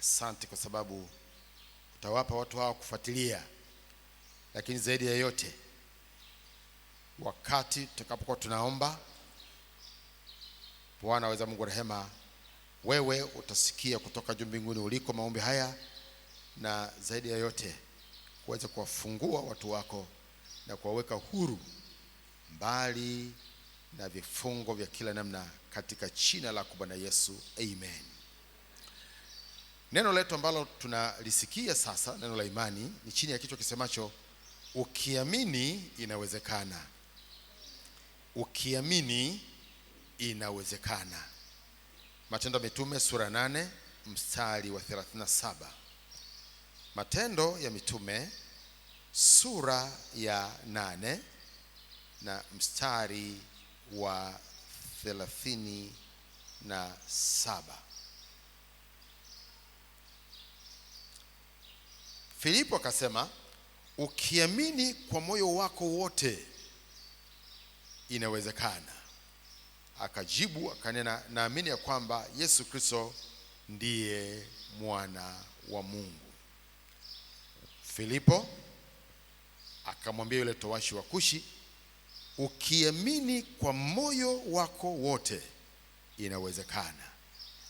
Asante kwa sababu utawapa watu hao kufuatilia, lakini zaidi ya yote wakati tutakapokuwa tunaomba, Bwana weza Mungu rehema, wewe utasikia kutoka juu mbinguni uliko maombi haya, na zaidi ya yote kuweza kuwafungua watu wako na kuwaweka huru mbali na vifungo vya kila namna, katika jina la Bwana Yesu, amen. Neno letu ambalo tunalisikia sasa, neno la imani, ni chini ya kichwa kisemacho ukiamini inawezekana. Ukiamini inawezekana. Matendo ya Mitume sura 8 mstari wa 37. Matendo ya Mitume sura ya 8 na mstari wa 37. Filipo akasema, ukiamini kwa moyo wako wote inawezekana. Akajibu akanena, naamini ya kwamba Yesu Kristo ndiye mwana wa Mungu. Filipo akamwambia yule towashi wa Kushi, ukiamini kwa moyo wako wote inawezekana.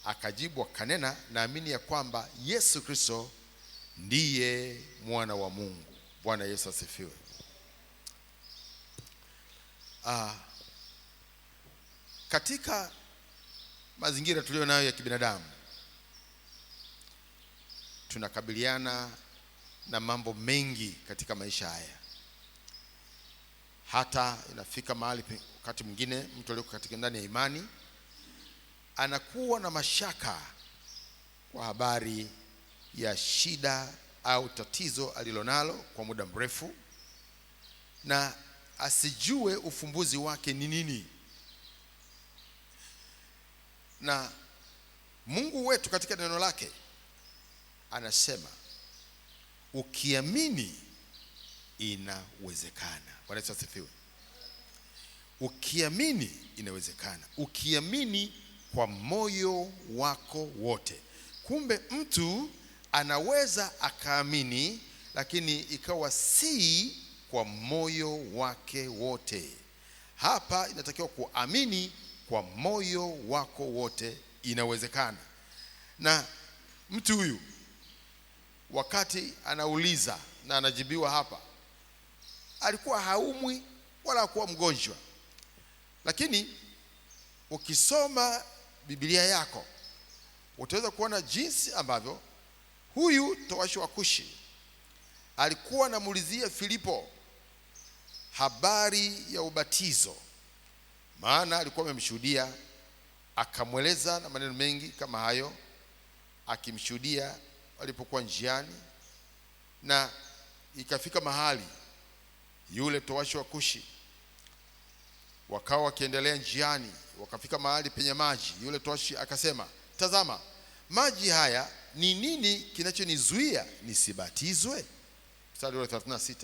Akajibu akanena, naamini ya kwamba Yesu Kristo ndiye mwana wa Mungu. Bwana Yesu asifiwe. Katika mazingira tulio nayo ya kibinadamu, tunakabiliana na mambo mengi katika maisha haya. Hata inafika mahali wakati mwingine mtu aliyeko katika ndani ya imani anakuwa na mashaka kwa habari ya shida au tatizo alilonalo kwa muda mrefu, na asijue ufumbuzi wake ni nini. Na Mungu wetu katika neno lake anasema ukiamini inawezekana. Bwana Yesu asifiwe. Ukiamini inawezekana. Ukiamini kwa moyo wako wote. Kumbe mtu anaweza akaamini, lakini ikawa si kwa moyo wake wote. Hapa inatakiwa kuamini kwa moyo wako wote inawezekana. Na mtu huyu wakati anauliza na anajibiwa hapa, alikuwa haumwi wala hakuwa mgonjwa. Lakini ukisoma Biblia yako utaweza kuona jinsi ambavyo huyu towashi wa Kushi alikuwa anamuulizia Filipo habari ya ubatizo, maana alikuwa amemshuhudia, akamweleza na maneno mengi kama hayo, akimshuhudia walipokuwa njiani. Na ikafika mahali yule towashi wa Kushi wakawa wakiendelea njiani, wakafika mahali penye maji. Yule towashi akasema, tazama maji haya, ni nini kinachonizuia nisibatizwe? Mstari wa 36.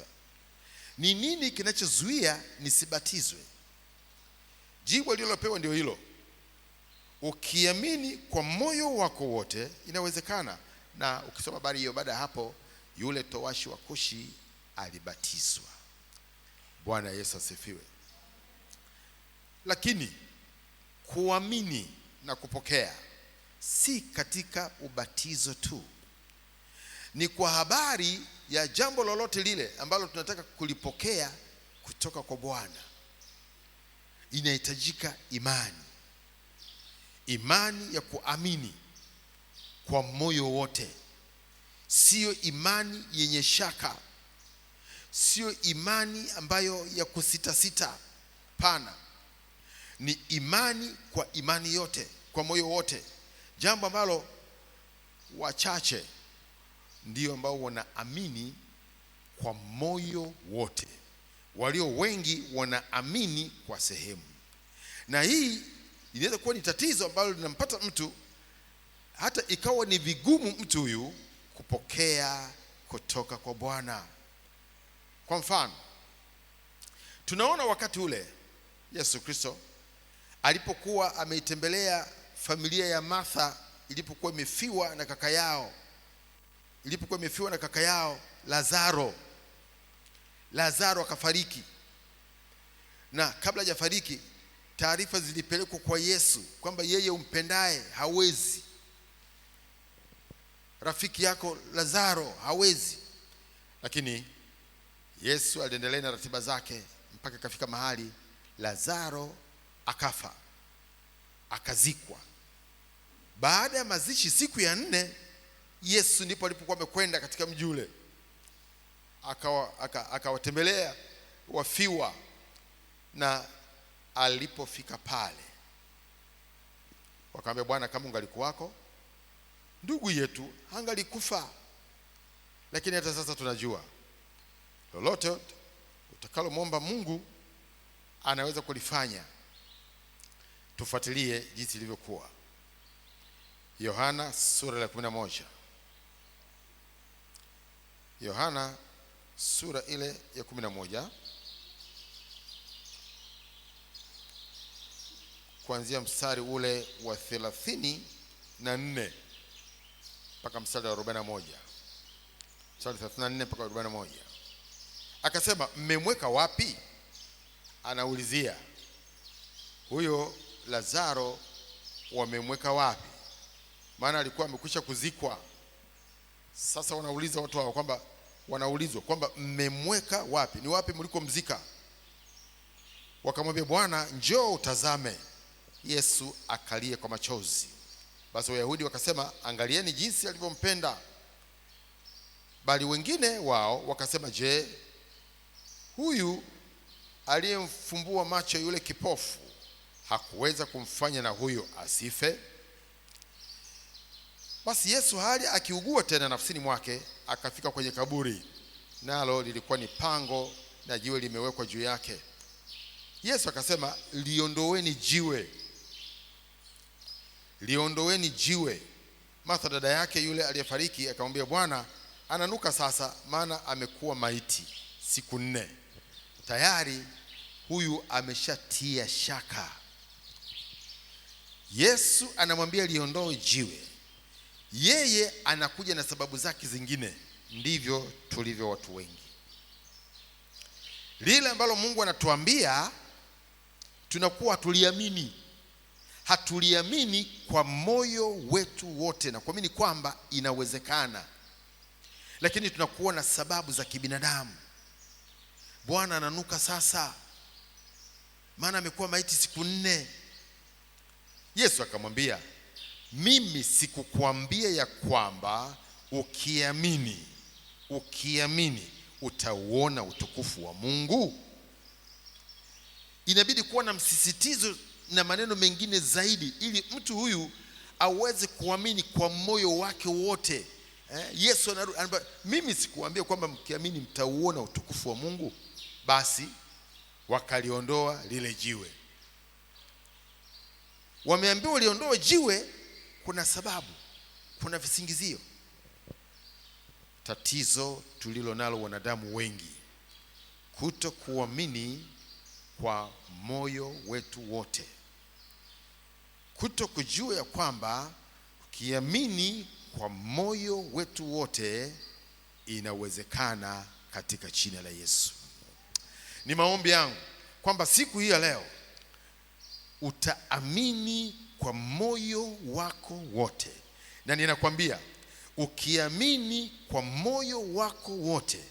Ni nini kinachozuia nisibatizwe? Jibu alilopewa ndio hilo, ukiamini kwa moyo wako wote inawezekana. Na ukisoma habari hiyo, baada ya hapo yule towashi wa Kushi alibatizwa. Bwana Yesu asifiwe. Lakini kuamini na kupokea si katika ubatizo tu, ni kwa habari ya jambo lolote lile ambalo tunataka kulipokea kutoka kwa Bwana. Inahitajika imani, imani ya kuamini kwa moyo wote. Sio imani yenye shaka, sio imani ambayo ya kusita. Pana, ni imani kwa imani yote, kwa moyo wote. Jambo ambalo wachache ndio ambao wanaamini kwa moyo wote, walio wengi wanaamini kwa sehemu. Na hii inaweza kuwa ni tatizo ambalo linampata mtu, hata ikawa ni vigumu mtu huyu kupokea kutoka kwa Bwana. Kwa mfano, tunaona wakati ule Yesu Kristo alipokuwa ameitembelea familia ya Martha ilipokuwa imefiwa na kaka yao Lazaro akafariki. Na kabla hajafariki, taarifa zilipelekwa kwa Yesu kwamba yeye umpendaye hawezi, rafiki yako Lazaro hawezi. Lakini Yesu aliendelea na ratiba zake mpaka ikafika mahali Lazaro akafa, akazikwa. Baada ya mazishi, siku ya 4, Yesu ndipo alipokuwa amekwenda katika mji ule, akawatembelea wafiwa. Na alipofika pale, wakamwambia, Bwana, kama ungalikuwako ndugu yetu hangalikufa. Lakini hata sasa tunajua lolote utakalomwomba Mungu anaweza kulifanya. Tufuatilie jinsi ilivyokuwa. Yohana sura ya 11. Yohana sura ile ya 11, kuanzia mstari ule wa 34 mpaka mstari wa 41. Mstari 34 mpaka 41. Akasema, mmemweka wapi? Anaulizia huyo Lazaro, wamemweka wapi? Maana alikuwa amekwisha kuzikwa. Sasa wanauliza watu hao kwamba, wanaulizwa kwamba mmemweka wapi? Ni wapi mlikomzika? Wakamwambia, Bwana, njoo utazame. Yesu akalia kwa machozi. Basi Wayahudi wakasema, angalieni jinsi alivyompenda. Bali wengine wao wakasema, je, huyu aliyemfumbua macho yule kipofu hakuweza kumfanya na huyo asife? Basi Yesu hali akiugua tena nafsini mwake, akafika kwenye kaburi, nalo lilikuwa ni pango na jiwe limewekwa juu yake. Yesu akasema, liondoweni jiwe. Martha dada yake yule aliyefariki akamwambia, Bwana, ananuka sasa, maana amekuwa maiti siku 4. Tayari huyu ameshatia shaka. Yesu anamwambia liondoe jiwe. Yeye anakuja na sababu zake zingine. Ndivyo tulivyo watu wengi. Lile ambalo Mungu anatuambia tunakuwa hatuliamini kwa moyo wetu wote na kuamini kwamba inawezekana, lakini tunakuwa na sababu za kibinadamu. Bwana ananuka sasa, maana amekuwa maiti siku 4. Yesu akamwambia, mimi sikukuambia ya kwamba ukiamini utauona utukufu wa Mungu? Inabidi kuwa na msisitizo na maneno mengine zaidi ili mtu huyu aweze kuamini kwa moyo wake wote. Yesu anambia, mimi sikuambia kwamba mkiamini mtauona utukufu wa Mungu? Basi wakaliondoa lile jiwe. Wameambiwa waliondoe jiwe, kuna sababu, kuna visingizio. Tatizo tulilo nalo wanadamu wengi, kutokuamini kwa moyo wetu wote, kutokujua ya kwamba ukiamini kwa moyo wetu wote inawezekana katika jina la Yesu. Ni maombi yangu kwamba siku hii ya leo utaamini kwa moyo wako wote. Na ninakwambia, ukiamini kwa moyo wako wote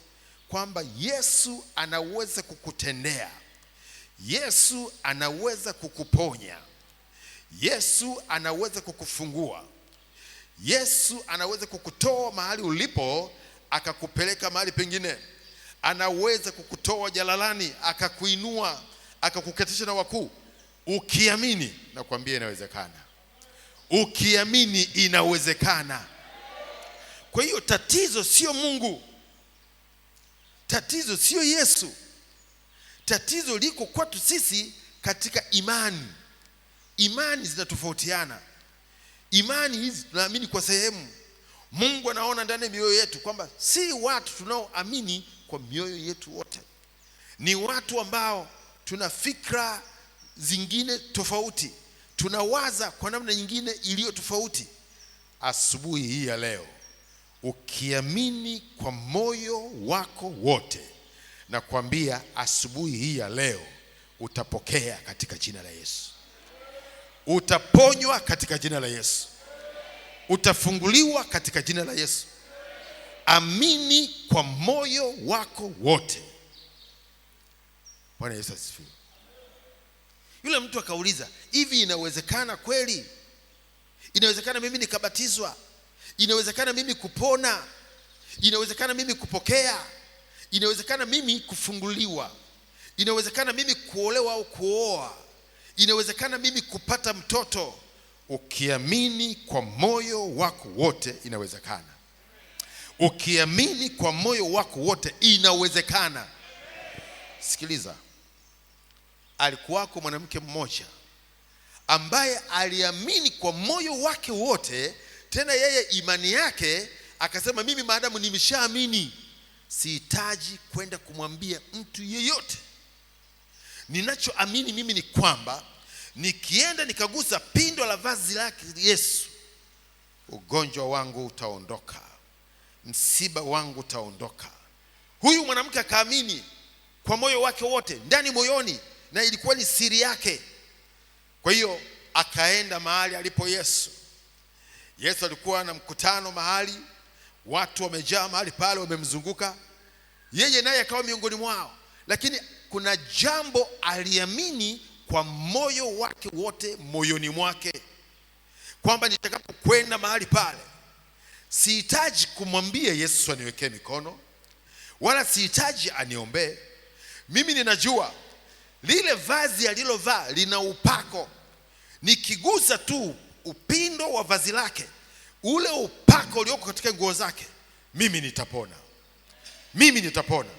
kwamba Yesu anaweza kukutendea, Yesu anaweza kukuponya, Yesu anaweza kukufungua, Yesu anaweza kukutoa mahali ulipo akakupeleka mahali pengine, anaweza kukutoa jalalani akakuinua akakuketisha na wakuu. Ukiamini, nakwambia inawezekana. Ukiamini inawezekana. Kwa hiyo tatizo sio Mungu, tatizo sio Yesu, tatizo liko kwetu sisi katika imani. Imani zinatofautiana. Imani hizi tunaamini kwa sehemu. Mungu anaona ndani ya mioyo yetu kwamba si watu tunaoamini kwa mioyo yetu wote. Ni watu ambao tuna fikra zingine tofauti, tunawaza kwa namna nyingine iliyo tofauti. asubuhi hii ya leo, ukiamini kwa moyo wako wote, na kuambia asubuhi hii ya leo utapokea katika jina la Yesu. Utaponywa katika jina la Yesu. Utafunguliwa katika jina la Yesu. Amini kwa moyo wako wote. Bwana Yesu asifiwe. Yule mtu akauliza, hivi inawezekana kweli? Inawezekana mimi nikabatizwa? Inawezekana mimi kupona? Inawezekana mimi kupokea? Inawezekana mimi kufunguliwa? Inawezekana mimi kuolewa au kuoa? Inawezekana mimi kupata mtoto? Ukiamini kwa moyo wako wote inawezekana. Ukiamini kwa moyo wako wote inawezekana. Sikiliza, alikuwako mwanamke mmoja ambaye aliamini kwa moyo wake wote, tena yeye imani yake akasema, mimi maadamu nimeshaamini, sihitaji kwenda kumwambia mtu yeyote. Ninachoamini mimi ni kwamba nikienda nikagusa pindo la vazi lake Yesu, ugonjwa wangu utaondoka, msiba wangu utaondoka. Huyu mwanamke akaamini kwa moyo wake wote, ndani moyoni, na ilikuwa ni siri yake. Kwa hiyo akaenda mahali alipo Yesu. Yesu alikuwa na mkutano mahali, watu wamejaa mahali pale, wamemzunguka yeye, naye akawa miongoni mwao. Lakini kuna jambo aliamini kwa moyo wake wote, moyoni mwake, kwamba nitakapokwenda mahali pale sihitaji kumwambia Yesu aniwekee mikono, wala sihitaji aniombee. Mimi ninajua lile vazi alilovaa lina upako. Nikigusa tu upindo wa vazi lake, ule upako ulioko katika nguo zake, mimi nitapona. Mimi nitapona.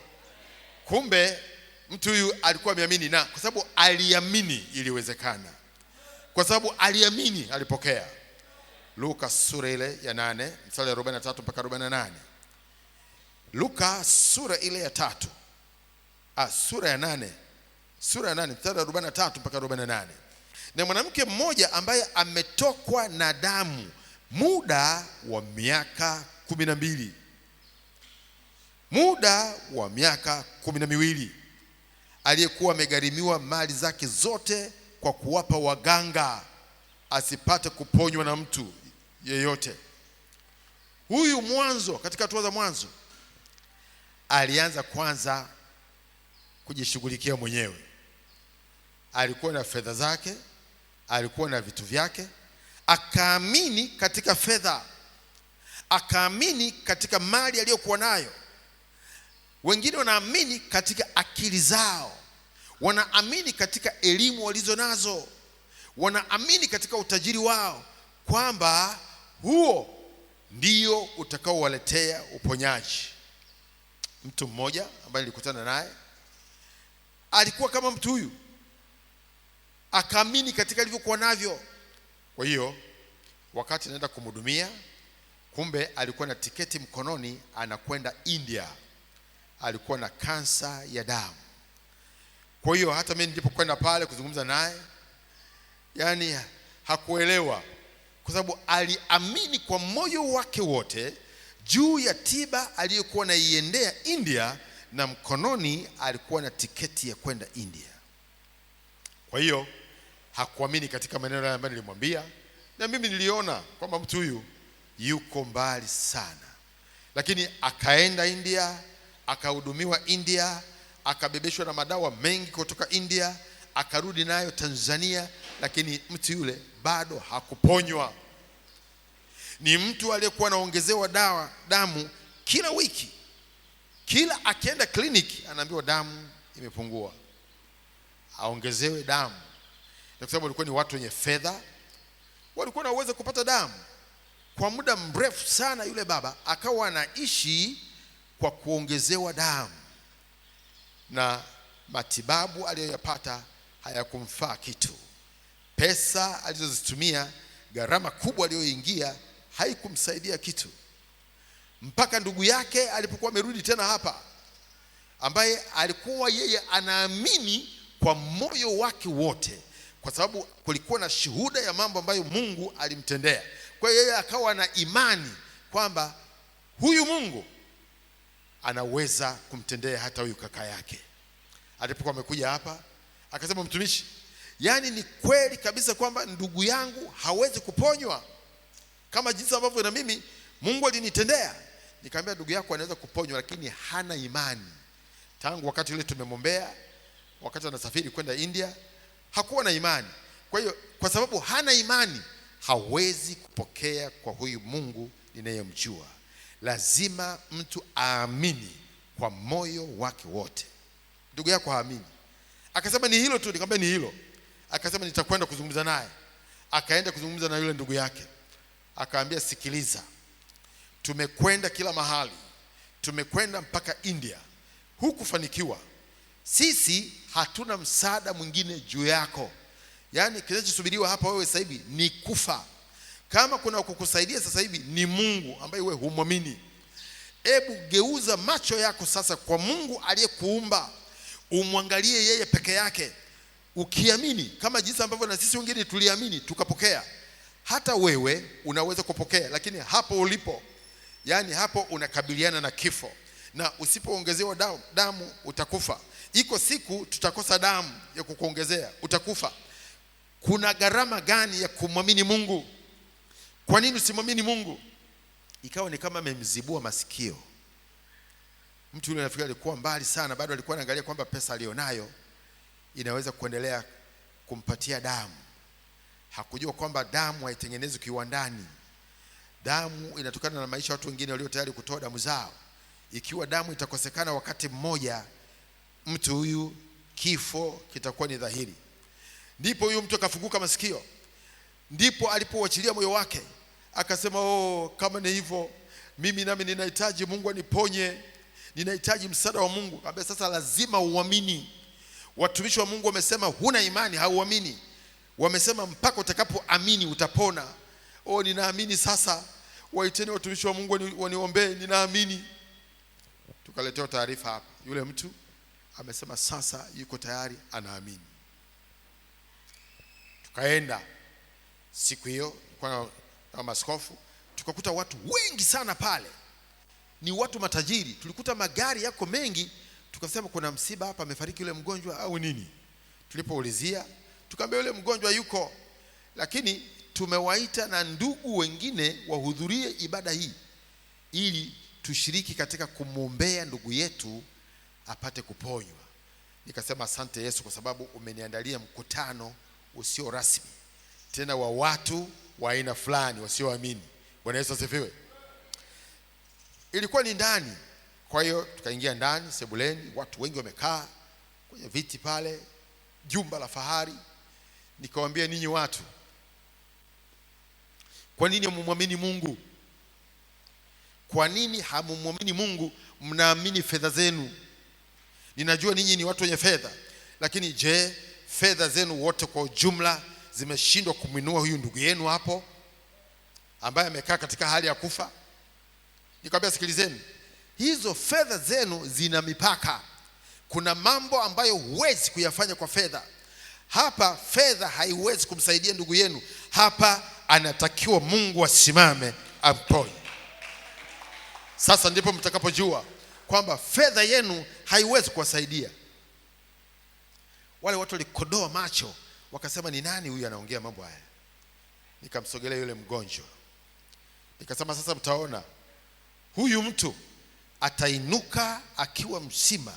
Kumbe mtu huyu alikuwa ameamini, na kwa sababu aliamini iliwezekana. Kwa sababu aliamini alipokea. Luka sura ile ya 8 mstari 43 mpaka 48. Luka sura ile ya 3. Sura ya 8 mstari 43 mpaka 48. Na mwanamke mmoja ambaye ametokwa na damu muda wa miaka 12. Muda wa miaka 12, aliyekuwa amegharimiwa mali zake zote kwa kuwapa waganga, asipate kuponywa na mtu yeyote. Huyu mwanzo, katika hatua za mwanzo, alianza kwanza kujishughulikia mwenyewe. Alikuwa na fedha zake, alikuwa na vitu vyake, akaamini katika fedha, akaamini katika mali aliyokuwa nayo. Wengine wanaamini katika akili zao, wanaamini katika elimu walizo nazo, wanaamini katika utajiri wao, kwamba huo ndio utakaowaletea uponyaji. Mtu mmoja ambaye nilikutana naye alikuwa kama mtu huyu, akaamini katika alivyokuwa navyo. Kwa hiyo wakati anaenda kumhudumia, kumbe alikuwa na tiketi mkononi, anakwenda India. Alikuwa na kansa ya damu. Kwa hiyo hata mimi nilipokwenda pale kuzungumza naye, yani hakuelewa, kwa sababu aliamini kwa moyo wake wote juu ya tiba aliyokuwa naiendea India, na mkononi alikuwa na tiketi ya kwenda India. Kwa hiyo hakuamini katika maneno ambayo nilimwambia, na mimi niliona kwamba mtu huyu yuko mbali sana. Lakini akaenda India, akahudumiwa India, akabebeshwa na madawa mengi kutoka India, akarudi nayo Tanzania, lakini mtu yule bado hakuponywa. Ni mtu aliyekuwa anaongezewa damu kila wiki. Kila akienda kliniki anaambiwa damu imepungua, aongezewe damu. Kwa sababu walikuwa ni watu wenye fedha, walikuwa na uwezo kupata damu. Kwa muda mrefu sana yule baba akawa anaishi kwa kuongezewa damu, na matibabu aliyoyapata hayakumfaa kitu. Pesa alizozitumia, gharama kubwa aliyoingia, haikumsaidia kitu. Mpaka ndugu yake alipokuwa amerudi tena hapa, ambaye alikuwa yeye anaamini kwa moyo wake wote, kwa sababu kulikuwa na shuhuda ya mambo ambayo Mungu alimtendea. Kwa hiyo yeye akawa na imani kwamba huyu Mungu anaweza kumtendea hata huyu kaka yake. Alipokuwa amekuja hapa akasema, mtumishi, yani ni kweli kabisa kwamba ndugu yangu hawezi kuponywa kama jinsi ambavyo na mimi Mungu alinitendea. Nikamwambia, ndugu yako anaweza kuponywa lakini hana imani. Tangu wakati ule tumemwombea, wakati anasafiri kwenda India, hakuwa na imani. Kwa hiyo kwa sababu hana imani, hawezi kupokea kwa huyu Mungu ninayemjua. Lazima mtu aamini kwa moyo wake wote. Ndugu yako haamini. Akasema, ni hilo tu. Nikamwambia, ni hilo. Akasema, nitakwenda kuzungumza naye. Akaenda kuzungumza na yule ndugu yake. Akaambia, sikiliza, tumekwenda kila mahali, tumekwenda mpaka India, hukufanikiwa. Sisi hatuna msaada mwingine juu yako. Yani kinachosubiriwa hapa wewe sasa hivi ni kufa. Kama kuna kukusaidia sasa hivi ni Mungu ambaye wewe humwamini. Hebu geuza macho yako sasa kwa Mungu aliyekuumba, umwangalie yeye peke yake. Ukiamini kama jinsi ambavyo na sisi wengine tuliamini tukapokea, hata wewe unaweza kupokea. Lakini hapo ulipo, yani hapo unakabiliana na kifo, na usipoongezewa damu utakufa. Iko siku tutakosa damu ya kukuongezea, utakufa. Kuna gharama gani ya kumwamini Mungu? Kwa nini usimwamini Mungu? Ikawa ni kama amemzibua masikio. Mtu yule nafikiri alikuwa mbali sana, bado alikuwa anaangalia kwamba pesa alionayo inaweza kuendelea kumpatia damu. Hakujua kwamba damu haitengenezwi kiwandani. Damu inatokana na maisha ya watu wengine walio tayari kutoa damu zao. Ikiwa damu itakosekana wakati mmoja, mtu huyu kifo kitakuwa ni dhahiri. Ndipo huyu mtu akafunguka masikio. Ndipo alipoachilia moyo wake, akasema, kama ni hivyo, mimi nami ninahitaji Mungu aniponye, ninahitaji msaada wa Mungu. Akamwambia, sasa lazima uamini. Watumishi wa Mungu wamesema huna imani, hauamini. Wamesema mpaka utakapoamini utapona. Ninaamini sasa, waiteni watumishi wa Mungu waniombee, ninaamini. Tukaletewa taarifa hapa, yule mtu amesema sasa yuko tayari, anaamini. Tukaenda siku hiyo kwa maskofu, tukakuta watu wengi sana pale. Ni watu matajiri. Tulikuta magari yako mengi. Tukasema, kuna msiba hapa, amefariki yule mgonjwa au nini? Tulipoulizia, tukaambia yule mgonjwa yuko, lakini tumewaita na ndugu wengine wahudhurie ibada hii ili tushiriki katika kumwombea ndugu yetu apate kuponywa. Nikasema, asante Yesu, kwa sababu umeniandalia mkutano usio rasmi, tena wa watu wa aina fulani wasioamini. Bwana Yesu asifiwe. Ilikuwa ni ndani. Kwa hiyo tukaingia ndani sebuleni, watu wengi wamekaa kwenye viti pale, jumba la fahari. Nikawaambia, ninyi watu, kwa nini hamumwamini Mungu? Kwa nini hamumwamini Mungu? Mnaamini fedha zenu. Ninajua ninyi ni watu wenye fedha, lakini je, fedha zenu wote kwa ujumla zimeshindwa kumwinua huyu ndugu yenu hapo ambaye amekaa katika hali ya kufa? Nikamwambia, sikilizeni, hizo fedha zenu zina mipaka. Kuna mambo ambayo huwezi kuyafanya kwa fedha. Hapa fedha haiwezi kumsaidia ndugu yenu. Hapa anatakiwa Mungu asimame amponye. Sasa ndipo mtakapojua kwamba fedha yenu haiwezi kuwasaidia. Wale watu walikodoa macho, wakasema, ni nani huyu anaongea mambo haya? Nikamsogelea yule mgonjwa, nikasema, sasa mtaona huyu mtu atainuka akiwa mzima,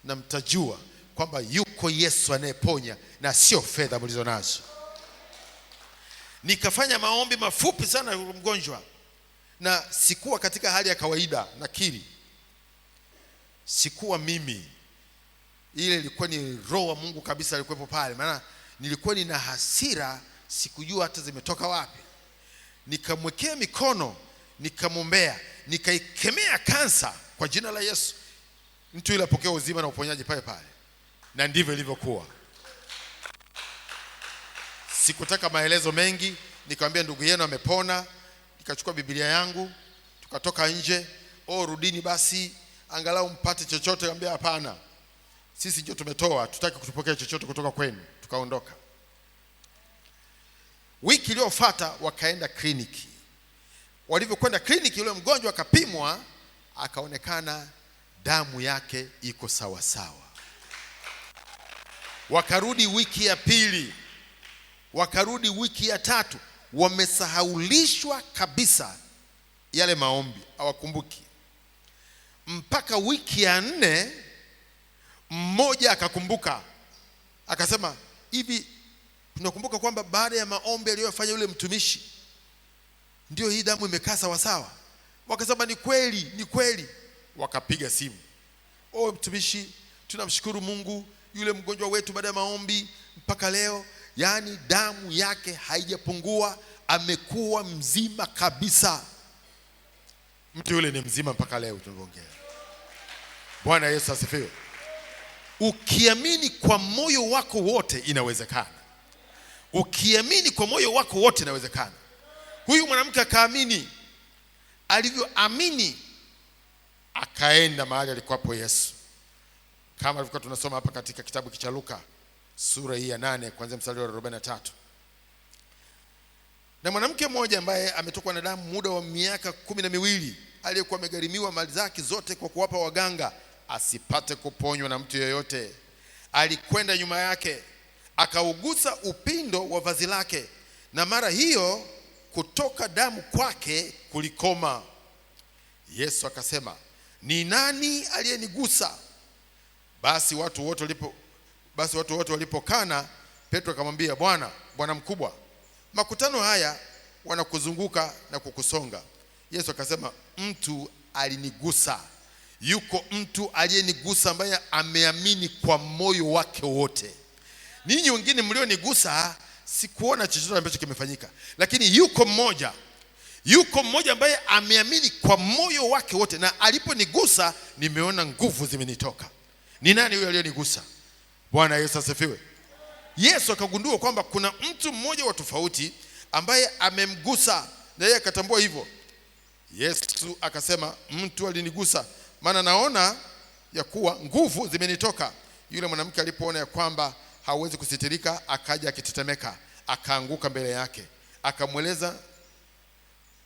na mtajua kwamba yuko Yesu anayeponya na sio fedha mlizo nazo. Nikafanya maombi mafupi sana yule mgonjwa, na sikuwa katika hali ya kawaida. Nakiri sikuwa mimi, ile ilikuwa ni roho wa Mungu kabisa alikuwepo pale. Maana nilikuwa nina hasira, sikujua hata zimetoka wapi. Nikamwekea mikono, nikamwombea, nikaikemea kansa kwa jina la Yesu. Mtu yule apokea uzima na uponyaji pale pale. Na ndivyo ilivyokuwa. Sikutaka maelezo mengi. Nikamwambia, ndugu yenu amepona. Nikachukua Biblia yangu, tukatoka nje. Rudini basi angalau mpate chochote. Nikamwambia, hapana, sisi ndio tumetoa, tutaki kutupokea chochote kutoka kwenu. Tukaondoka. Wiki iliyofuata wakaenda kliniki. walivyokwenda kliniki, yule mgonjwa akapimwa, akaonekana damu yake iko sawa sawa. Wakarudi wiki ya pili, wakarudi wiki ya tatu, wamesahaulishwa kabisa yale maombi, hawakumbuki. Mpaka wiki ya 4 mmoja akakumbuka, akasema, hivi tunakumbuka kwamba baada ya maombi aliyofanya yule mtumishi ndio hii damu imekaa sawa sawa? Wakasema ni kweli, ni kweli. Wakapiga simu, mtumishi, tunamshukuru Mungu, yule mgonjwa wetu baada ya maombi mpaka leo, yani damu yake haijapungua, amekuwa mzima kabisa. Mtu yule ni mzima mpaka leo tunaongea. Bwana Yesu asifiwe. Ukiamini kwa moyo wako wote inawezekana. Ukiamini kwa moyo wako wote inawezekana. Huyu mwanamke akaamini. Alivyoamini akaenda mahali alikuwapo Yesu, kama alikuwa tunasoma hapa katika kitabu cha Luka sura hii ya 8 kuanzia mstari wa 43. Na mwanamke mmoja ambaye ametokwa na damu muda wa miaka 12, aliyekuwa amegharimiwa mali zake zote kwa kuwapa waganga asipate kuponywa na mtu yeyote, alikwenda nyuma yake akaugusa upindo wa vazi lake, na mara hiyo kutoka damu kwake kulikoma. Yesu akasema, ni nani aliyenigusa? Basi watu wote walipokana, Petro akamwambia, Bwana mkubwa, makutano haya wanakuzunguka na kukusonga. Yesu akasema, mtu alinigusa. Yuko mtu aliyenigusa ambaye ameamini kwa moyo wake wote. Ninyi wengine mlionigusa sikuona chochote ambacho kimefanyika, lakini yuko mmoja ambaye ameamini kwa moyo wake wote, na aliponigusa nimeona nguvu zimenitoka. Ni nani huyo aliyenigusa? Bwana Yesu asifiwe. Yesu akagundua kwamba kuna mtu mmoja wa tofauti ambaye amemgusa, na yeye akatambua hivyo. Yesu akasema, mtu alinigusa, maana naona ya kuwa nguvu zimenitoka. Yule mwanamke alipoona ya kwamba hawezi kusitirika, akaja akitetemeka, akaanguka mbele yake,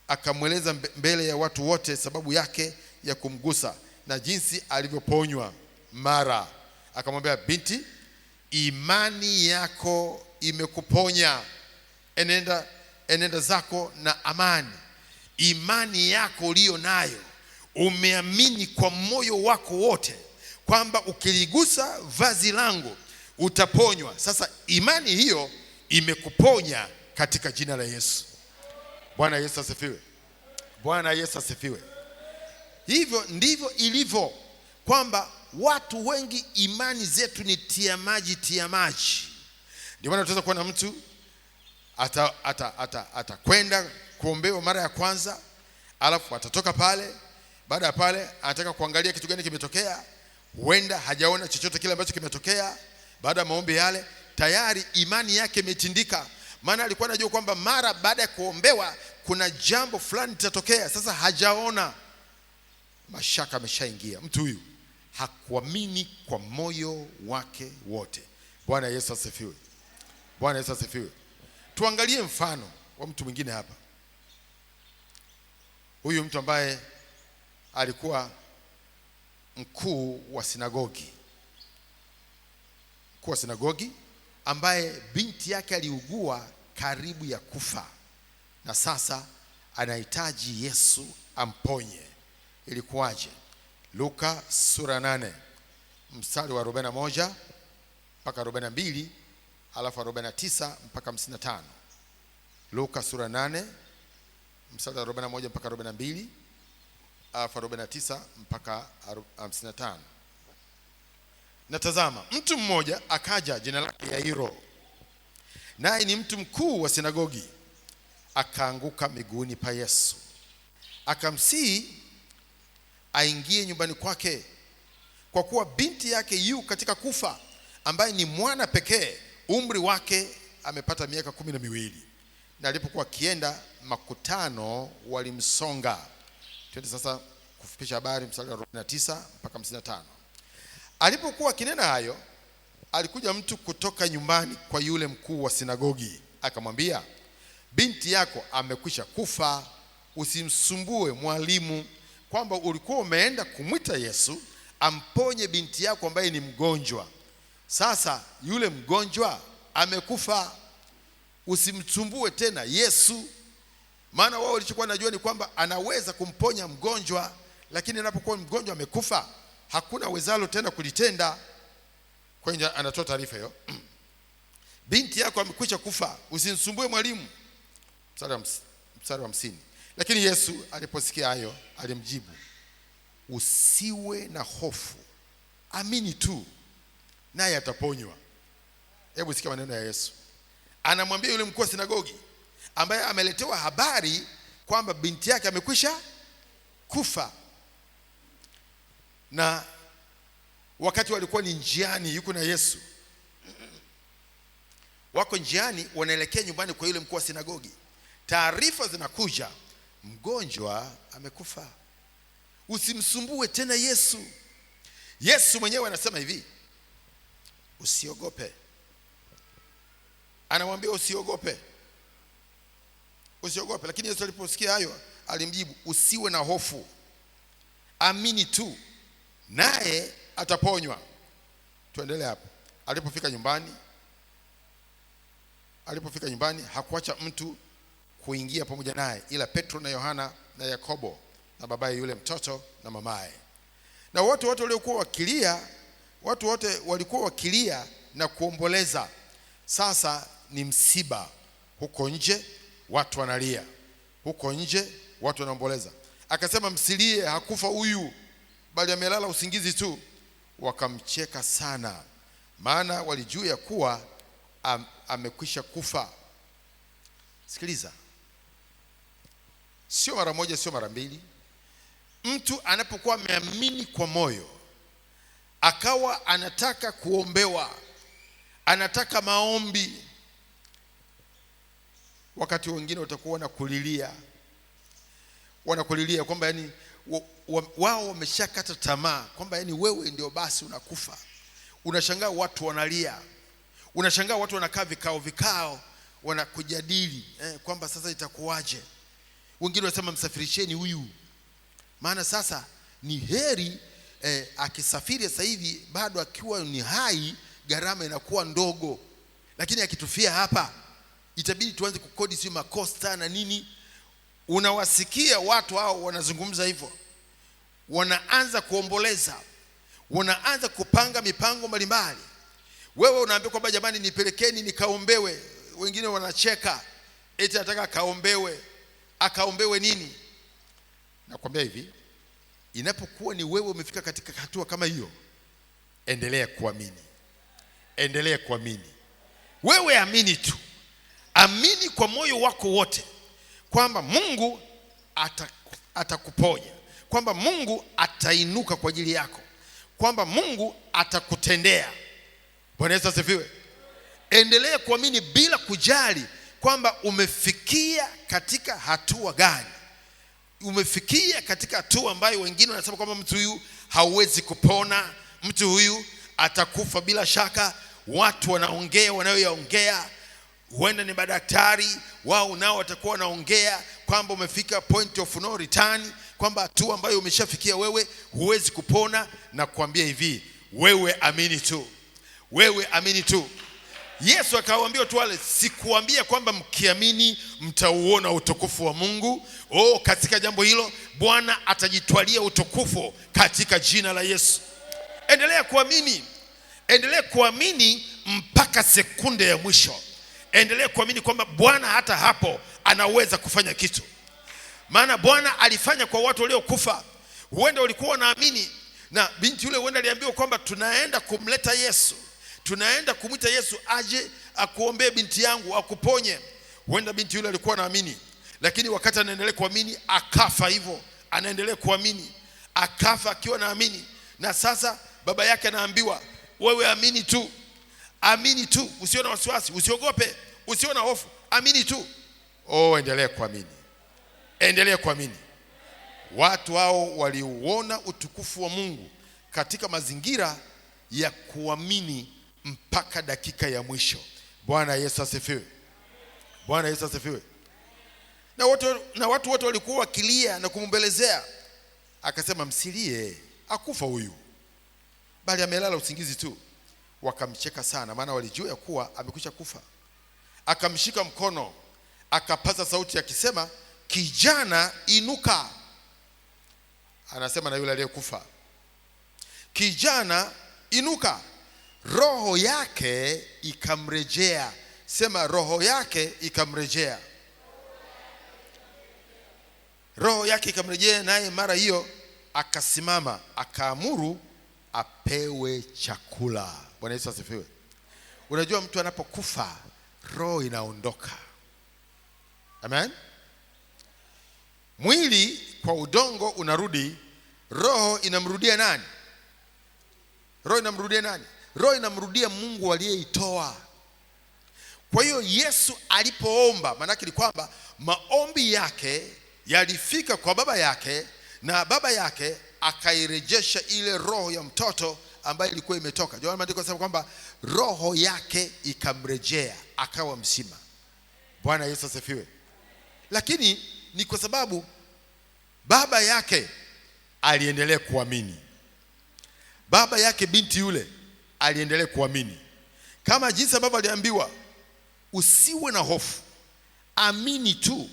akamweleza mbele ya watu wote sababu yake ya kumgusa na jinsi alivyoponywa. Mara akamwambia, binti, imani yako imekuponya, enenda zako na amani. Imani yako uliyo nayo, umeamini kwa moyo wako wote kwamba ukiligusa vazi langu utaponywa. Sasa imani hiyo imekuponya katika jina la Yesu. Bwana Yesu asifiwe. Bwana Yesu asifiwe. Hivyo ndivyo ilivyo, kwamba watu wengi imani zetu ni tia maji. Ndio maana tunaweza kuona mtu atakwenda kuombewa mara ya kwanza, alafu atatoka pale, baada ya pale anataka kuangalia kitu gani kimetokea, huenda hajaona chochote kile ambacho kimetokea. Baada ya maombi yale tayari imani yake imetindika, maana alikuwa anajua kwamba mara baada ya kuombewa kuna jambo fulani litatokea. Sasa hajaona, mashaka ameshaingia. Mtu huyu hakuamini kwa moyo wake wote. Bwana Yesu asifiwe. Bwana Yesu asifiwe. Tuangalie mfano wa mtu mwingine hapa. Huyu mtu ambaye alikuwa mkuu wa sinagogi, ambaye binti yake aliugua karibu ya kufa, na sasa anahitaji Yesu amponye. Ilikuwaje? Luka sura 8 mstari wa 41 mpaka 42, alafu 49 mpaka 55. Luka sura 8 mstari wa 41 mpaka 42, alafu 49 mpaka 55. Na tazama, mtu mmoja akaja, jina lake Yairo, naye ni mtu mkuu wa sinagogi. Akaanguka miguuni pa Yesu, akamsihi aingie nyumbani kwake, kwa kuwa binti yake yu katika kufa, ambaye ni mwana pekee, umri wake amepata miaka 12. Na alipokuwa akienda, makutano walimsonga. Twende sasa kufupisha habari, mstari wa 49 mpaka 55. Alipokuwa akinena hayo, alikuja mtu kutoka nyumbani kwa yule mkuu wa sinagogi, akamwambia, binti yako amekwisha kufa, usimsumbue mwalimu, kwamba ulikuwa umeenda kumwita Yesu amponye binti yako ambaye ni mgonjwa. Sasa yule mgonjwa amekufa, usimsumbue tena Yesu. Maana wao walichokuwa najua ni kwamba anaweza kumponya mgonjwa, lakini anapokuwa mgonjwa amekufa, hakuna wezalo tena kulitenda. Kwa hiyo anatoa taarifa hiyo, binti yako amekwisha kufa, usimsumbue mwalimu. Mstari wa 50. Lakini Yesu aliposikia hayo alimjibu, usiwe na hofu, amini tu naye ataponywa. Hebu sikia maneno ya Yesu. Anamwambia yule mkuu wa sinagogi ambaye ameletewa habari kwamba binti yake amekwisha kufa, na wakati walikuwa ni njiani, yuko na Yesu, wako njiani wanaelekea nyumbani kwa yule mkuu wa sinagogi, taarifa zinakuja, mgonjwa amekufa, usimsumbue tena Yesu. Yesu mwenyewe anasema hivi, usiogope. Anamwambia usiogope, usiogope. Lakini Yesu aliposikia hayo alimjibu, usiwe na hofu, amini tu naye ataponywa. Tuendelee hapo. Alipofika nyumbani hakuacha mtu kuingia pamoja naye ila Petro na Yohana na Yakobo na babaye yule mtoto na mamaye. Na watu wote walikuwa wakilia na kuomboleza. Sasa ni msiba huko nje, watu wanalia huko nje, watu wanaomboleza. Akasema, msilie, hakufa huyu, bali amelala usingizi tu. Wakamcheka sana, maana walijua ya kuwa amekwisha kufa. Sikiliza, sio mara moja, sio mara mbili. Mtu anapokuwa ameamini kwa moyo, akawa anataka kuombewa, anataka maombi, wakati wengine watakuwa wanakulilia kwamba yani wao wameshakata tamaa, kwamba yani wewe ndio basi unakufa. Unashangaa watu wanalia, unashangaa watu wanakaa vikao wanakujadili kwamba sasa itakuwaje. Wengine wanasema msafirisheni huyu, maana sasa ni heri akisafiri sasa hivi bado akiwa ni hai, gharama inakuwa ndogo, lakini akitufia hapa itabidi tuanze kukodi sio makosta na nini. Unawasikia watu hao wanazungumza hivyo, wanaanza kuomboleza, wanaanza kupanga mipango mbalimbali. Wewe unaambia kwamba jamani nipelekeni nikaombewe. Wengine wanacheka eti nataka akaombewe nini? Nakwambia hivi, inapokuwa ni wewe umefika katika hatua kama hiyo, endelea kuamini. Wewe amini tu, amini kwa moyo wako wote kwamba Mungu atakuponya, kwamba Mungu atainuka kwa ajili yako, kwamba Mungu atakutendea. Bwana Yesu asifiwe. Endelea kuamini bila kujali kwamba umefikia katika hatua gani. Umefikia katika hatua ambayo wengine wanasema kwamba mtu huyu hauwezi kupona, mtu huyu atakufa bila shaka. Watu wanayoyaongea, huenda ni madaktari, wao nao watakuwa wanaongea kwamba umefika point of no return, kwamba hatua ambayo umeshafikia wewe huwezi kupona. Na kuambia hivi, wewe amini tu. Yesu akawaambia watu wale, sikuambia kwamba mkiamini mtauona utukufu wa Mungu? Katika jambo hilo Bwana atajitwalia utukufu katika jina la Yesu. Endelea kuamini mpaka sekunde ya mwisho. Endelea kuamini kwamba Bwana hata hapo anaweza kufanya kitu. Maana Bwana alifanya kwa watu waliokufa. Huenda walikuwa wanaamini, na binti yule huenda aliambiwa kwamba tunaenda kumleta Yesu, tunaenda kumwita Yesu aje akuombee binti yangu akuponye. Huenda binti yule alikuwa anaamini, lakini wakati anaendelea kuamini akafa. Hivyo anaendelea kuamini, akafa akiwa naamini. Na sasa baba yake anaambiwa, wewe amini tu, usio na wasiwasi, usiogope, usio na hofu, amini tu. Endelea kuamini. Watu hao waliuona utukufu wa Mungu katika mazingira ya kuamini mpaka dakika ya mwisho. Bwana Yesu asifiwe. na watu wote walikuwa wakilia na kumbelezea. Akasema, msilie, akufa huyu, bali amelala usingizi tu. Wakamcheka sana, maana walijua ya kuwa amekwisha kufa. Akamshika mkono, akapaza sauti akisema, kijana, inuka. Anasema na yule aliyekufa, kijana, inuka. Roho yake ikamrejea. Sema, roho yake ikamrejea. Roho yake ikamrejea, naye mara hiyo akasimama, akaamuru apewe chakula. Bwana Yesu asifiwe. Unajua mtu anapokufa roho inaondoka. Amen. Mwili kwa udongo unarudi, roho inamrudia nani? Roho inamrudia nani? Roho inamrudia Mungu aliyeitoa. Kwa hiyo Yesu alipoomba, maana yake ni kwamba maombi yake yalifika kwa baba yake, na baba yake akairejesha ile roho ya mtoto ambayo ilikuwa imetoka. Ndio maandiko yanasema kwamba roho yake ikamrejea, akawa mzima. Bwana Yesu asifiwe. Lakini ni kwa sababu baba yake aliendelea kuamini. Baba yake binti yule aliendelea kuamini, kama jinsi ambavyo aliambiwa, usiwe na hofu, amini tu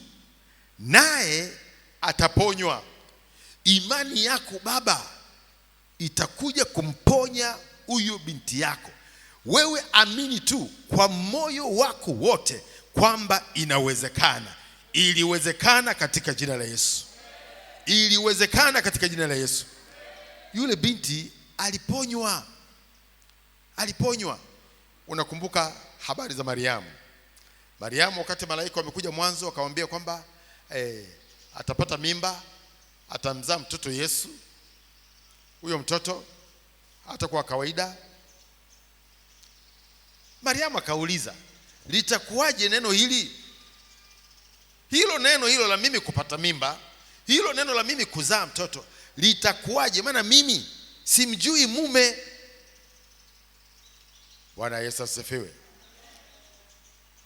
naye ataponywa. Imani yako baba itakuja kumponya huyu binti yako. Wewe amini tu kwa moyo wako wote kwamba inawezekana. Iliwezekana katika jina la Yesu. Iliwezekana katika jina la Yesu. Yule binti aliponywa. Aliponywa. Unakumbuka habari za Mariamu. Mariamu wakati malaika wamekuja mwanzo akamwambia kwamba atapata mimba, atamzaa mtoto Yesu. Huyo mtoto hatakuwa kawaida. Mariamu akauliza, litakuwaje neno hili? Hilo neno hilo la mimi kupata mimba, hilo neno la mimi kuzaa mtoto, litakuwaje? Maana mimi simjui mume. Bwana Yesu asifiwe.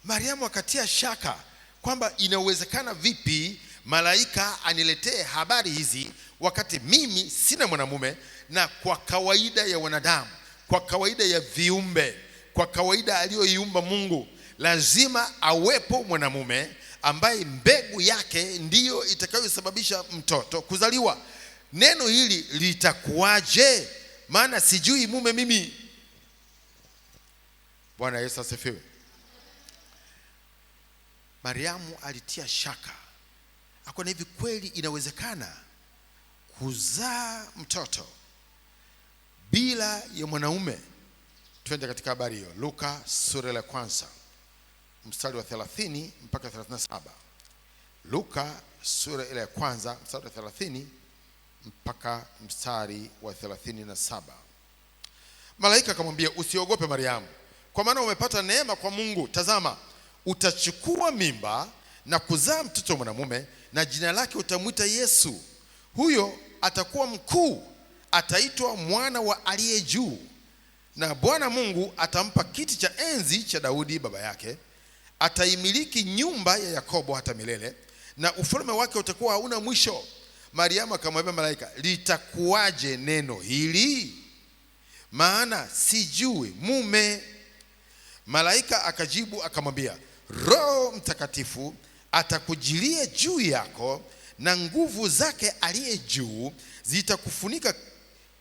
Mariamu akatia shaka kwamba inawezekana vipi malaika aniletee habari hizi wakati mimi sina mwanamume, na kwa kawaida ya wanadamu, kwa kawaida ya viumbe, kwa kawaida aliyoiumba Mungu, lazima awepo mwanamume ambaye mbegu yake ndiyo itakayosababisha mtoto kuzaliwa. Neno hili litakuwaje? Maana sijui mume mimi. Bwana Yesu asifiwe. Mariamu alitia shaka. Akona, hivi kweli inawezekana kuzaa mtoto bila ya mwanaume? Twende katika habari hiyo. Luka sura ya kwanza mstari wa 30 mpaka 37. Luka sura ya kwanza mstari wa 30 mpaka mstari wa 37. Malaika akamwambia, usiogope Mariamu, kwa maana umepata neema kwa Mungu. Tazama, utachukua mimba na kuzaa mtoto mwanamume, na jina lake utamwita Yesu. Huyo atakuwa mkuu, ataitwa mwana wa aliye juu, na Bwana Mungu atampa kiti cha enzi cha Daudi baba yake. Ataimiliki nyumba ya Yakobo hata milele, na ufalme wake utakuwa hauna mwisho. Mariamu akamwambia malaika, litakuwaje neno hili? Maana sijui mume. Malaika akajibu akamwambia, Roho Mtakatifu atakujilia juu yako, na nguvu zake aliye juu zitakufunika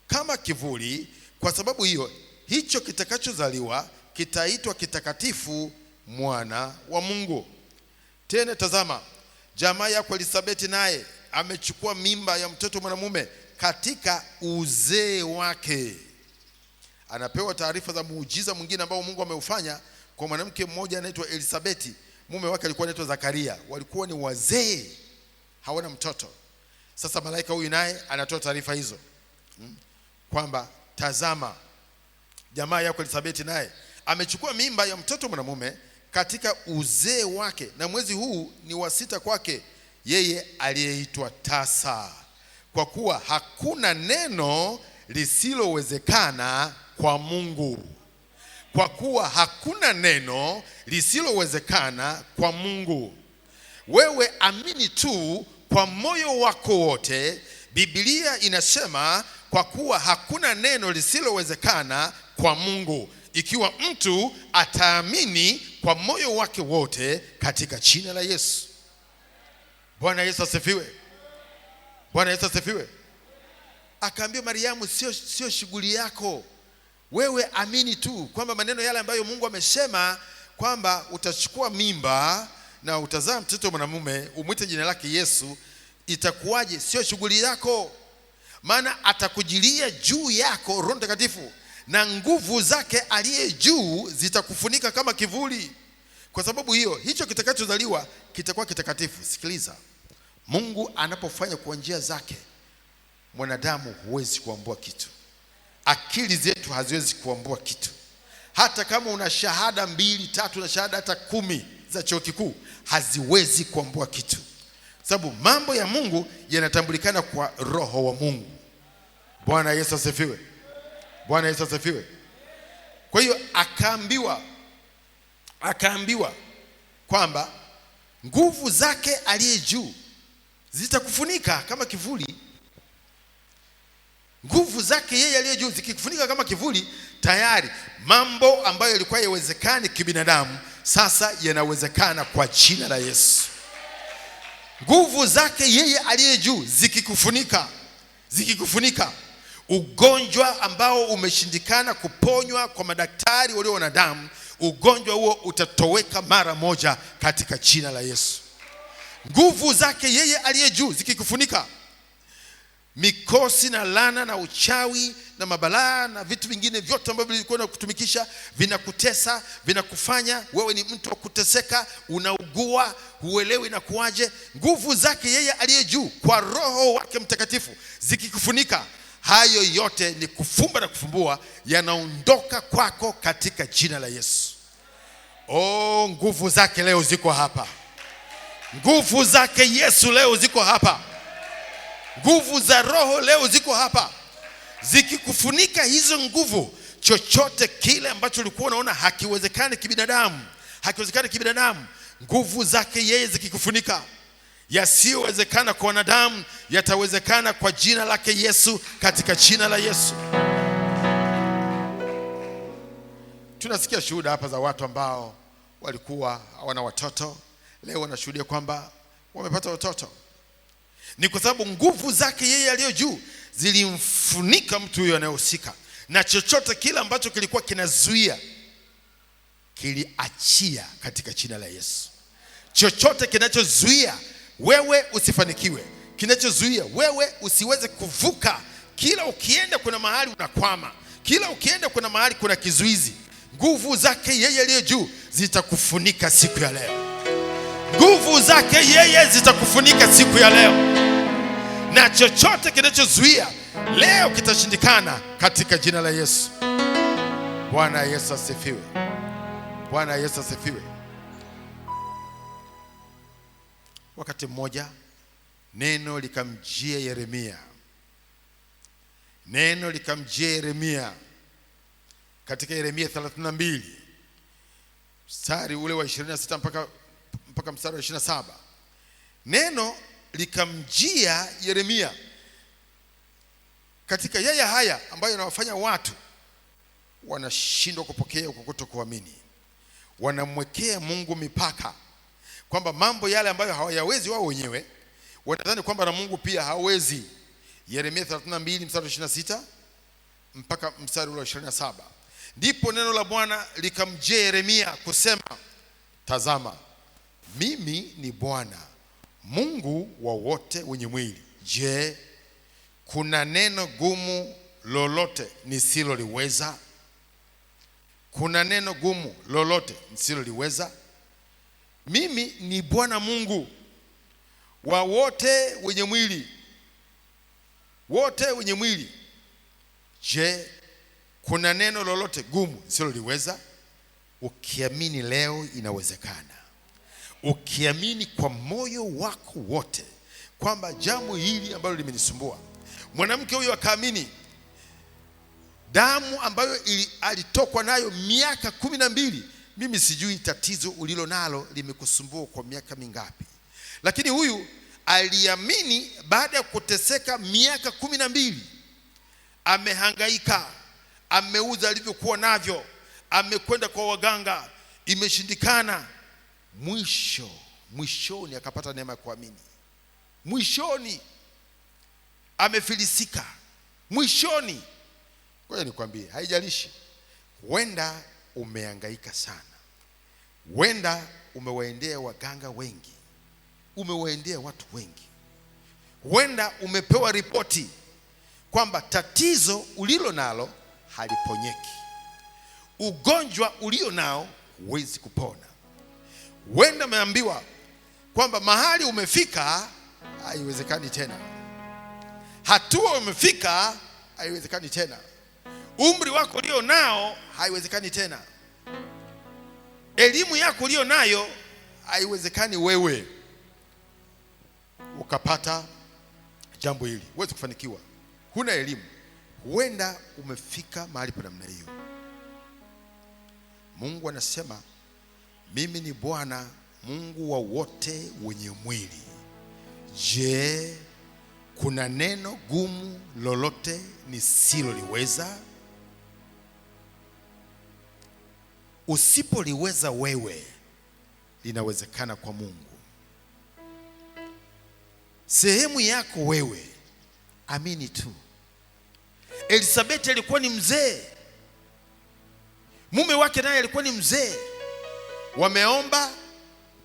kama kivuli. Kwa sababu hiyo, hicho kitakachozaliwa kitaitwa kitakatifu, mwana wa Mungu. Tena tazama, jamaa yako Elisabeti naye amechukua mimba ya mtoto mwanamume katika uzee wake. Anapewa taarifa za muujiza mwingine ambao Mungu ameufanya kwa mwanamke mmoja anaitwa Elisabeti. Mume wake alikuwa anaitwa Zakaria. Walikuwa ni wazee, hawana mtoto. Sasa malaika huyu naye anatoa taarifa hizo kwamba tazama, jamaa yako Elisabeti naye amechukua mimba ya mtoto mwanamume katika uzee wake, na mwezi huu ni wa 6 kwake yeye aliyeitwa tasa, kwa kuwa hakuna neno lisilowezekana kwa Mungu. Kwa kuwa hakuna neno lisilowezekana kwa Mungu. Wewe amini tu kwa moyo wako wote. Biblia inasema kwa kuwa hakuna neno lisilowezekana kwa Mungu, ikiwa mtu ataamini kwa moyo wake wote katika jina la Yesu. Bwana Yesu asifiwe. Bwana Yesu asifiwe. Akaambia Mariamu, sio shughuli yako. Wewe amini tu kwamba maneno yale ambayo Mungu amesema kwamba utachukua mimba na utazaa mtoto mwanamume, umwite jina lake Yesu, itakuwaje? Sio shughuli yako. Maana atakujilia juu yako Roho Mtakatifu, na nguvu zake aliye juu zitakufunika kama kivuli. Kwa sababu hiyo, hicho kitakachozaliwa kitakuwa kitakatifu. Sikiliza, Mungu anapofanya kwa njia zake, mwanadamu huwezi kuambua kitu. Akili zetu haziwezi kuambua kitu. Hata kama una shahada 2, 3 na shahada hata 10 za chuo kikuu, haziwezi kuambua kitu. Sababu mambo ya Mungu yanatambulikana kwa Roho wa Mungu. Bwana Yesu asifiwe. Bwana Yesu asifiwe. Kwa hiyo akaambiwa kwamba nguvu zake aliye juu zitakufunika kama kivuli. Nguvu zake yeye aliye juu zikikufunika kama kivuli, tayari mambo ambayo yalikuwa yawezekani kibinadamu sasa yanawezekana kwa jina la Yesu. Nguvu zake yeye aliye juu zikikufunika, ugonjwa ambao umeshindikana kuponywa kwa madaktari walio wanadamu, ugonjwa huo utatoweka mara moja katika jina la Yesu. Nguvu zake yeye aliye juu zikikufunika, mikosi na laana na uchawi na mabalaa na vitu vingine vyote ambavyo vilikuwa vinakutumikisha, vinakutesa, vinakufanya wewe ni mtu wa kuteseka, unaugua, huelewi na kuwaje. Nguvu zake yeye aliye juu kwa Roho wake Mtakatifu zikikufunika, hayo yote ni kufumba na kufumbua, yanaondoka kwako katika jina la Yesu. Nguvu zake leo ziko hapa. Nguvu zake Yesu leo ziko hapa. Nguvu za Roho leo ziko hapa. Zikikufunika hizo nguvu, chochote kile ambacho ulikuwa unaona hakiwezekani kibinadamu, nguvu zake yeye zikikufunika, yasiyowezekana kwa wanadamu yatawezekana kwa jina lake Yesu, katika jina la Yesu. Tunasikia shuhuda hapa za watu ambao walikuwa hawana watoto, leo wanashuhudia kwamba wamepata watoto. Ni kwa sababu nguvu zake yeye aliyo juu zilimfunika mtu huyo anayehusika, na chochote kile ambacho kilikuwa kinazuia kiliachia katika jina la Yesu. Chochote kinachozuia wewe usifanikiwe, kinachozuia wewe usiweze kuvuka, kila ukienda kuna mahali unakwama, kila ukienda kuna mahali kuna kizuizi, nguvu zake yeye aliyo juu zitakufunika siku ya leo. Nguvu zake yeye zitakufunika siku ya leo, na chochote kinachozuia leo kitashindikana katika jina la Yesu. Bwana Yesu asifiwe. Bwana Yesu asifiwe. Wakati mmoja neno likamjia Yeremia katika Yeremia 32 mstari ule wa 26 mpaka mstari wa 27. Neno likamjia Yeremia katika yeye haya ambayo yanawafanya watu wanashindwa kupokea kwa kutokuamini. Wanamwekea Mungu mipaka, kwamba mambo yale ambayo hawayawezi wao wenyewe wanadhani kwamba na Mungu pia hawezi. Yeremia 32 mstari wa 26 mpaka mstari wa 27. Ndipo neno la Bwana likamjia Yeremia kusema, tazama, mimi ni Bwana Mungu wa wote wenye mwili. Je, kuna neno gumu lolote nisiloliweza? Kuna neno gumu lolote nisiloliweza? Mimi ni Bwana Mungu wa wote wenye mwili. Wote wenye mwili. Je, kuna neno lolote gumu nisiloliweza? Ukiamini leo inawezekana. Ukiamini kwa moyo wako wote kwamba jambo hili ambalo limenisumbua. Mwanamke huyo akaamini. Damu ambayo alitokwa nayo miaka 12. Mimi sijui tatizo ulilo nalo limekusumbua kwa miaka mingapi. Lakini huyu aliamini baada ya kuteseka miaka 12. Amehangaika, ameuza alivyokuwa navyo, amekwenda kwa waganga, imeshindikana. Mwishoni akapata neema ya kuamini. Mwishoni amefilisika. Mwishoni, ngoja nikwambie, haijalishi. Huenda umehangaika sana. Huenda umewaendea waganga wengi, umewaendea watu wengi. Huenda umepewa ripoti kwamba tatizo ulilo nalo haliponyeki, ugonjwa ulio nao huwezi kupona. Huenda umeambiwa kwamba mahali umefika haiwezekani tena, hatua umefika haiwezekani tena, umri wako ulio nao haiwezekani tena, elimu yako ulio nayo haiwezekani wewe ukapata jambo hili, huwezi kufanikiwa. Huna elimu. Huenda umefika mahali pa namna hiyo. Mungu anasema, mimi ni Bwana Mungu wa wote wenye mwili. Je, kuna neno gumu lolote nisiloliweza? Usipoliweza wewe, linawezekana kwa Mungu. Sehemu yako wewe, amini tu. Elisabeti alikuwa ni mzee, mume wake naye alikuwa ni mzee. Wameomba,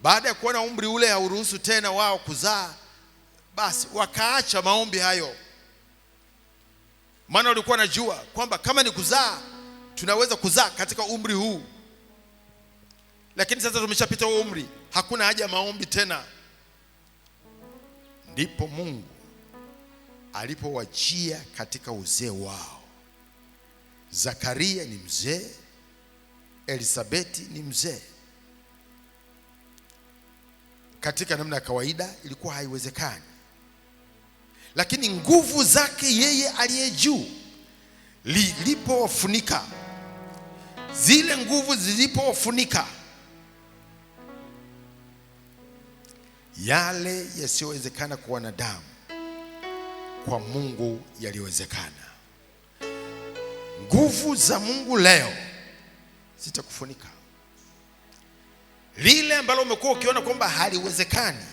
baada ya kuona umri ule hauruhusu tena wao kuzaa, basi wakaacha maombi hayo. Maana walikuwa najua kwamba kama ni kuzaa, tunaweza kuzaa katika umri huu. Lakini sasa tumeshapita huo umri, hakuna haja ya maombi tena. Ndipo Mungu alipowajia katika uzee wao. Zakaria ni mzee, Elisabeti ni mzee. Katika namna ya kawaida ilikuwa haiwezekani, lakini nguvu zake yeye aliye juu lilipowafunika, zile nguvu zilipowafunika, yale yasiyowezekana kwa wanadamu, kwa Mungu yaliwezekana. Nguvu za Mungu leo zitakufunika. Lile ambalo umekuwa ukiona kwamba haliwezekani,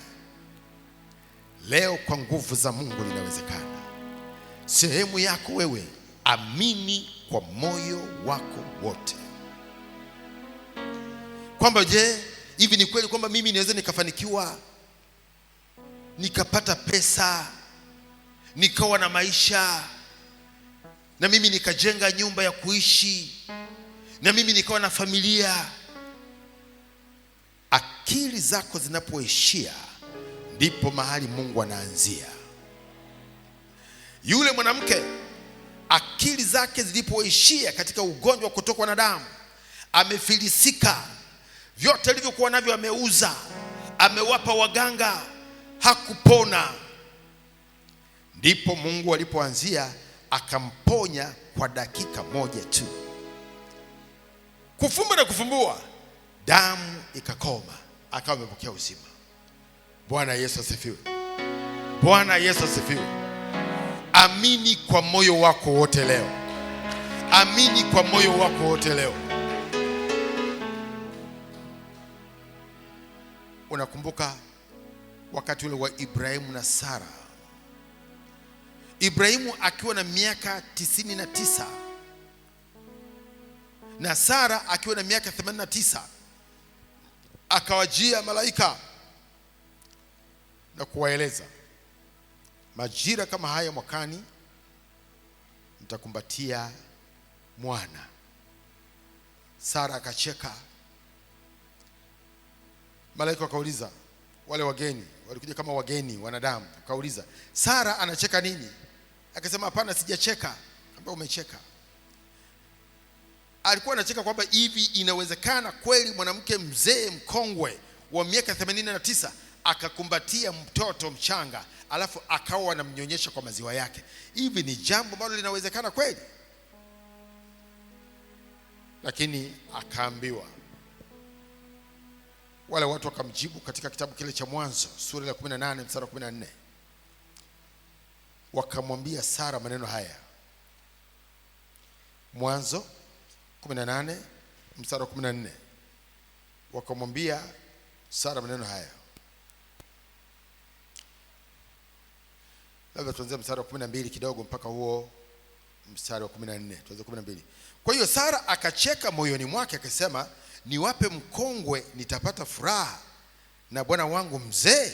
leo kwa nguvu za Mungu linawezekana. Sehemu yako wewe, amini kwa moyo wako wote kwamba, je, hivi ni kweli kwamba mimi niweze nikafanikiwa, nikapata pesa, nikawa na maisha, na mimi nikajenga nyumba ya kuishi, na mimi nikawa na familia? Akili zako zinapoishia, ndipo mahali Mungu anaanzia. Yule mwanamke, akili zake zilipoishia katika ugonjwa wa kutokwa na damu, amefilisika, vyote alivyokuwa navyo ameuza, amewapa waganga, hakupona. Ndipo Mungu alipoanzia akamponya kwa dakika moja tu. Kufumba na kufumbua, damu ikakoma, akawa amepokea uzima. Bwana Yesu asifiwe. Bwana Yesu asifiwe. Amini kwa moyo wako wote leo. Amini kwa moyo wako wote leo. Unakumbuka wakati ule wa Ibrahimu na Sara. Ibrahimu akiwa na miaka 99 na Sara akiwa na miaka 89, akawajia malaika na kuwaeleza, majira kama haya mwakani mtakumbatia mwana. Sara akacheka. Malaika akauliza, wale wageni walikuja kama wageni wanadamu, akauliza, Sara anacheka nini? Akasema, hapana, sijacheka. Akamwambia, umecheka. Alikuwa anacheka kwamba hivi inawezekana kweli mwanamke mzee mkongwe wa miaka 89 akakumbatia mtoto mchanga, alafu akawa anamnyonyesha kwa maziwa yake? Hivi ni jambo ambalo linawezekana kweli? Lakini akaambiwa, Wale watu wakamjibu katika kitabu kile cha Mwanzo sura ya 18 mstari wa 14. Wakamwambia Sara maneno haya. Mwanzo 18 mstari wa 14. Wakamwambia Sara maneno haya. Labda tuanze mstari wa 12 kidogo mpaka huo mstari wa 14. Tuanze 12. Kwa hiyo Sara akacheka moyoni mwake akasema, niwape mkongwe nitapata furaha na bwana wangu mzee?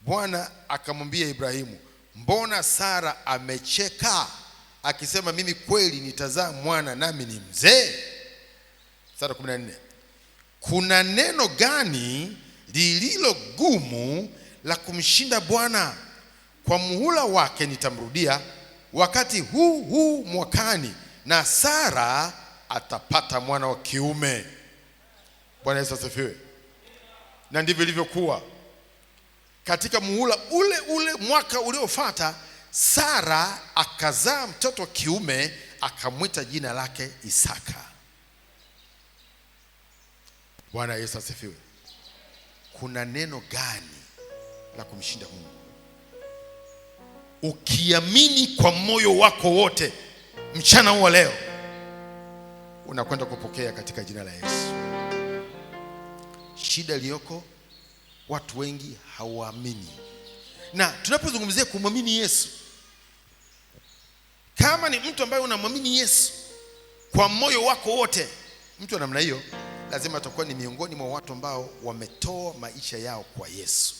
Bwana akamwambia Ibrahimu, mbona Sara amecheka akisema, mimi kweli nitazaa mwana nami ni mzee? Mstari 14. Kuna neno gani lililo gumu la kumshinda Bwana? Kwa muhula wake nitamrudia wakati huu mwakani, na Sara atapata mwana wa kiume. Bwana Yesu asifiwe. Na ndivyo ilivyokuwa. Katika muhula ule mwaka uliofuata, Sara akazaa mtoto wa kiume, akamwita jina lake Isaka. Bwana Yesu asifiwe. Kuna neno gani la kumshinda Mungu? Ukiamini kwa moyo wako wote mchana huu leo, unakwenda kupokea katika jina la Yesu. Shida iliyoko, watu wengi hawaamini. Na tunapozungumzia kumwamini Yesu, kama ni mtu ambaye unamwamini Yesu kwa moyo wako wote, mtu wa namna hiyo lazima atakuwa ni miongoni mwa watu ambao wametoa maisha yao kwa Yesu.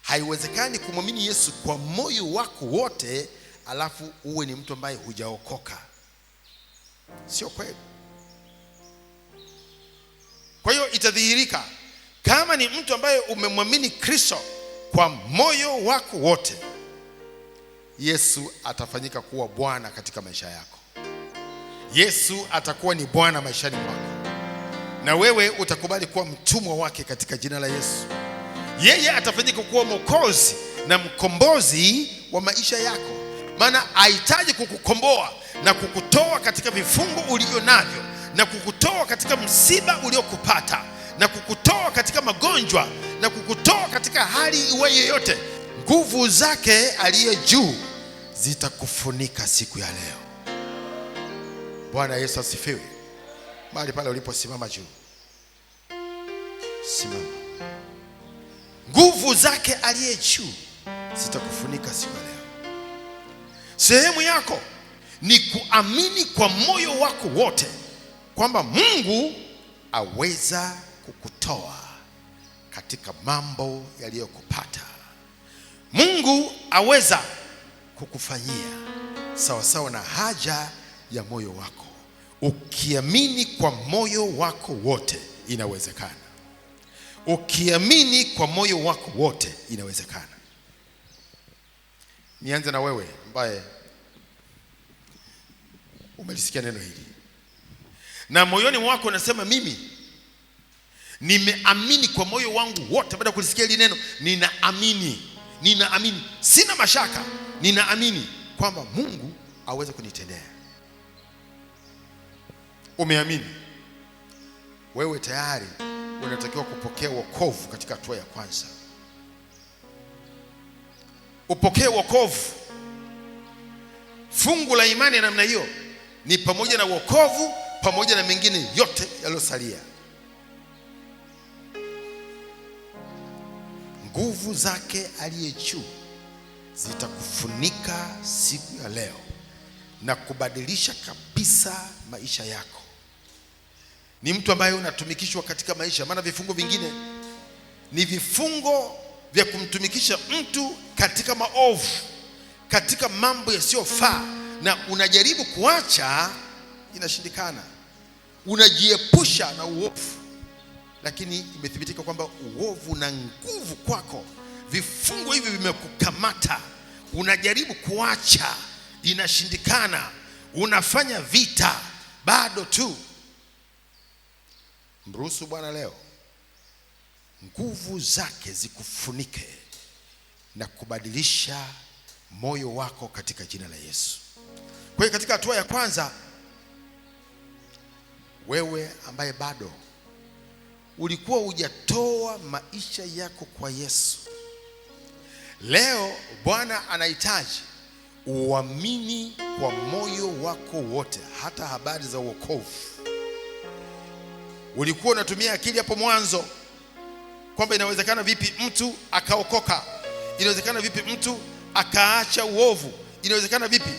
Haiwezekani kumwamini Yesu kwa moyo wako wote alafu uwe ni mtu ambaye hujaokoka. Sio kweli. Kwa hiyo itadhihirika kama ni mtu ambaye umemwamini Kristo kwa moyo wako wote, Yesu atafanyika kuwa Bwana katika maisha yako. Yesu atakuwa ni Bwana maishani mwako, na wewe utakubali kuwa mtumwa wake katika jina la Yesu. Yeye atafanyika kuwa Mwokozi na mkombozi wa maisha yako. Maana hahitaji kukukomboa na kukutoa katika vifungo ulivyo navyo, na kukutoa katika msiba uliokupata, na kukutoa katika magonjwa, na kukutoa katika hali iwe yoyote. Nguvu zake aliye juu zitakufunika siku ya leo. Bwana Yesu asifiwe. Mahali pale uliposimama juu, simama. Nguvu zake aliye juu zitakufunika siku ya leo. Sehemu yako ni kuamini kwa moyo wako wote kwamba Mungu aweza kukutoa katika mambo yaliyokupata. Mungu aweza kukufanyia sawa sawa na haja ya moyo wako. Ukiamini kwa moyo wako wote, inawezekana. Ukiamini kwa moyo wako wote, inawezekana. Nianze na wewe ambaye umelisikia neno hili na moyoni mwako unasema, mimi nimeamini kwa moyo wangu wote. Baada ya kulisikia hili neno, ninaamini, sina mashaka, ninaamini kwamba Mungu aweze kunitendea. Umeamini, wewe tayari unatakiwa kupokea wokovu katika hatua ya kwanza. Upokee wokovu. Fungu la imani ya namna hiyo ni pamoja na wokovu pamoja na mengine yote yaliyosalia. Nguvu zake aliye juu zitakufunika siku ya leo na kubadilisha kabisa maisha yako. Ni mtu ambaye unatumikishwa katika maisha, maana vifungo vingine ni vifungo vya kumtumikisha mtu katika maovu, katika mambo yasiyofaa, na unajaribu kuacha, inashindikana. Unajiepusha na uovu, lakini imethibitika kwamba uovu na nguvu kwako. Vifungo hivi vimekukamata, unajaribu kuacha, inashindikana. Unafanya vita, bado tu. Mruhusu Bwana leo nguvu zake zikufunike na kubadilisha moyo wako katika jina la Yesu. Kwa hiyo katika hatua ya kwanza, wewe ambaye bado ulikuwa hujatoa maisha yako kwa Yesu, leo Bwana anahitaji uamini kwa moyo wako wote, hata habari za wokovu. Ulikuwa unatumia akili hapo mwanzo kwamba inawezekana vipi mtu akaokoka, inawezekana vipi mtu akaacha uovu, inawezekana vipi.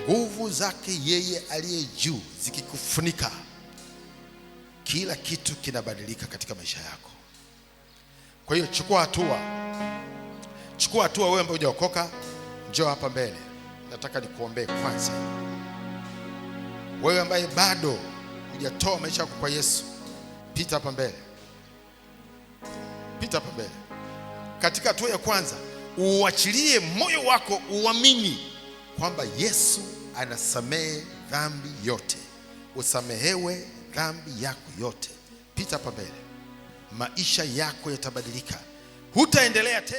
Nguvu zake yeye aliye juu zikikufunika, kila kitu kinabadilika katika maisha yako. Kwa hiyo chukua hatua. Chukua hatua. Wewe ambaye hujaokoka, njoo hapa mbele, nataka nikuombee kwanza. Wewe ambaye bado hujatoa maisha yako kwa Yesu, pita hapa mbele. Pita hapa mbele. Katika hatua ya kwanza, uachilie moyo wako, uamini kwamba Yesu anasamehe dhambi yote. Usamehewe dhambi yako yote. Pita hapa mbele. Maisha yako yatabadilika. Hutaendelea tena